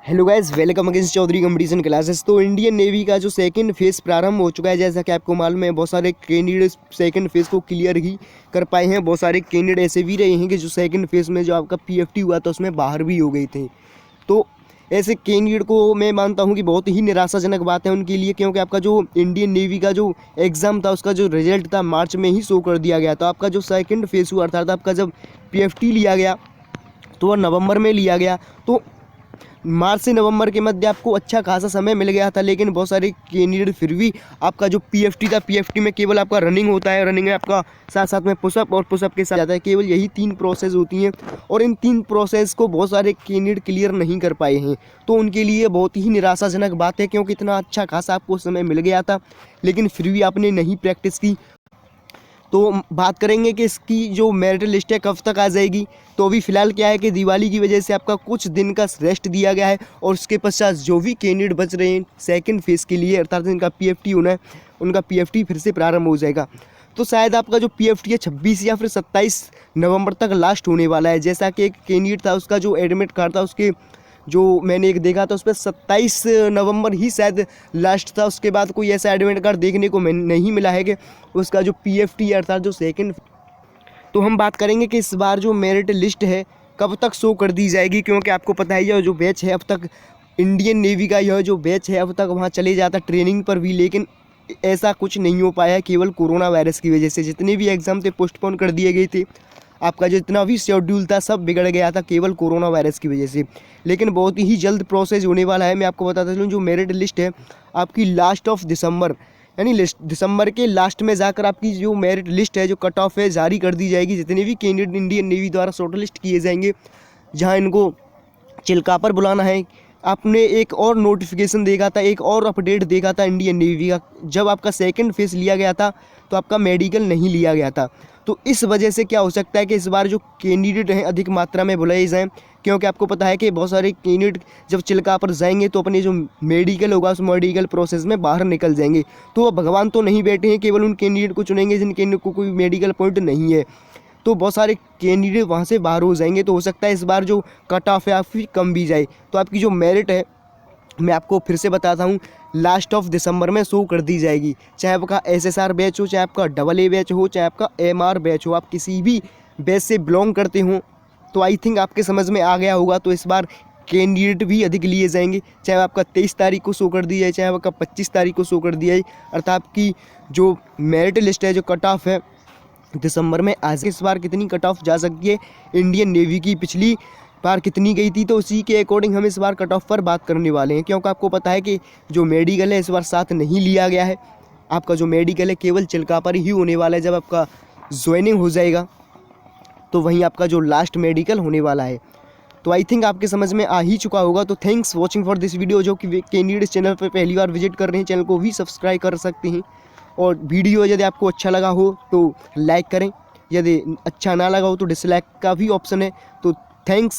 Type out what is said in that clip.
Hello guys, welcome against Chaudhary competition classes. तो Indian navy का जो सेकंड फेज़ प्रारंभ हो चुका है। जैसा कि आपको मालूम है, बहुत सारे कैंडिडेट सेकंड फेज़ को क्लियर ही कर पाए हैं। बहुत सारे कैंडिडेट ऐसे भी रहे हैं कि जो सेकंड फेज़ में जो आपका पीएफटी हुआ था उसमें बाहर भी हो गए थे। तो ऐसे कैंडिडेट को मैं मानता हूं कि बहुत ही निराशाजनक बात है उनके लिए, क्योंकि आपका जो इंडियन नेवी का जो एग्ज़ाम था उसका जो रिजल्ट था मार्च में ही शो कर दिया गया। तो आपका जो सेकेंड फेज़ हुआ अर्थात आपका जब पीएफटी लिया गया तो वह नवंबर में लिया गया। तो मार्च से नवंबर के मध्य आपको अच्छा खासा समय मिल गया था, लेकिन बहुत सारे कैंडिडेट फिर भी आपका जो पीएफटी था, पीएफटी में केवल आपका रनिंग होता है, रनिंग में आपका साथ साथ में पुशअप और पुशअप के साथ जाता है। केवल यही 3 प्रोसेस होती हैं और इन 3 प्रोसेस को बहुत सारे कैंडिडेट क्लियर नहीं कर पाए हैं। तो उनके लिए बहुत ही निराशाजनक बात है, क्योंकि इतना अच्छा खासा आपको समय मिल गया था लेकिन फिर भी आपने नहीं प्रैक्टिस की। तो बात करेंगे कि इसकी जो मेरिट लिस्ट है कब तक आ जाएगी। तो अभी फ़िलहाल क्या है कि दिवाली की वजह से आपका कुछ दिन का रेस्ट दिया गया है और उसके पश्चात जो भी कैंडिडेट बच रहे हैं सेकंड फेज़ के लिए अर्थात इनका पीएफटी होना है, उनका पीएफटी फिर से प्रारंभ हो जाएगा। तो शायद आपका जो पीएफटी है 26 या फिर 27 नवंबर तक लास्ट होने वाला है। जैसा कि एक कैंडिडेट था, उसका जो एडमिट कार्ड था उसके जो मैंने एक देखा था उस पर 27 नवंबर ही शायद लास्ट था। उसके बाद कोई ऐसा एडमिट कार्ड देखने को नहीं मिला है कि उसका जो पीएफटी अर्थात जो सेकंड। तो हम बात करेंगे कि इस बार जो मेरिट लिस्ट है कब तक शो कर दी जाएगी, क्योंकि आपको पता ही है जो बैच है अब तक इंडियन नेवी का यह जो बैच है अब तक वहाँ चले जाता ट्रेनिंग पर भी, लेकिन ऐसा कुछ नहीं हो पाया है केवल कोरोना वायरस की वजह से। जितने भी एग्ज़ाम थे पोस्टपोन कर दिए गए थे, आपका जितना भी शेड्यूल था सब बिगड़ गया था केवल कोरोना वायरस की वजह से। लेकिन बहुत ही जल्द प्रोसेस होने वाला है। मैं आपको बताता चलूँ, जो मेरिट लिस्ट है आपकी लास्ट ऑफ दिसंबर यानी दिसंबर के लास्ट में जाकर आपकी जो मेरिट लिस्ट है, जो कट ऑफ है, जारी कर दी जाएगी। जितने भी कैंडिडेट इंडियन नेवी द्वारा शॉर्ट लिस्ट किए जाएंगे, जहां इनको चिल्का पर बुलाना है। आपने एक और नोटिफिकेशन देखा था, एक और अपडेट देखा था इंडियन नेवी का, जब आपका सेकंड फेज़ लिया गया था तो आपका मेडिकल नहीं लिया गया था। तो इस वजह से क्या हो सकता है कि इस बार जो कैंडिडेट हैं अधिक मात्रा में बुलाए जाएँ, क्योंकि आपको पता है कि बहुत सारे कैंडिडेट जब चिल्का पर जाएंगे तो अपने जो मेडिकल होगा उस मेडिकल प्रोसेस में बाहर निकल जाएंगे। तो भगवान तो नहीं बैठे हैं, केवल उन कैंडिडेट को चुनेंगे जिन कैंडिडेट को कोई मेडिकल पॉइंट नहीं है। तो बहुत सारे कैंडिडेट वहाँ से बाहर हो जाएंगे। तो हो सकता है इस बार जो कट ऑफ है आपकी कम भी जाए। तो आपकी जो मेरिट है मैं आपको फिर से बताता हूँ, लास्ट ऑफ दिसंबर में शो कर दी जाएगी। चाहे आपका एसएसआर बैच हो, चाहे आपका डबल ए बैच हो, चाहे आपका एमआर बैच हो, आप किसी भी बैच से बिलोंग करते हो तो आई थिंक आपके समझ में आ गया होगा। तो इस बार कैंडिडेट भी अधिक लिए जाएंगे। चाहे आपका 23 तारीख को शो कर दिया जाए, चाहे आपका 25 तारीख को शो कर दिया जाए, अर्थात आपकी जो मेरिट लिस्ट है, जो कट ऑफ है दिसंबर में आज इस बार कितनी कट ऑफ जा सकती है, इंडियन नेवी की पिछली बार कितनी गई थी, तो उसी के अकॉर्डिंग हम इस बार कट ऑफ पर बात करने वाले हैं। क्योंकि आपको पता है कि जो मेडिकल है इस बार साथ नहीं लिया गया है। आपका जो मेडिकल है केवल चिल्का पर ही होने वाला है। जब आपका ज्वाइनिंग हो जाएगा तो वहीं आपका जो लास्ट मेडिकल होने वाला है। तो आई थिंक आपके समझ में आ ही चुका होगा। तो thanks watching for this video. जो कि कैंडिडेट चैनल पर पहली बार विजिट कर रहे हैं, चैनल को भी सब्सक्राइब कर सकते हैं। और वीडियो यदि आपको अच्छा लगा हो तो लाइक करें, यदि अच्छा ना लगा हो तो डिसलाइक का भी ऑप्शन है। तो थैंक्स।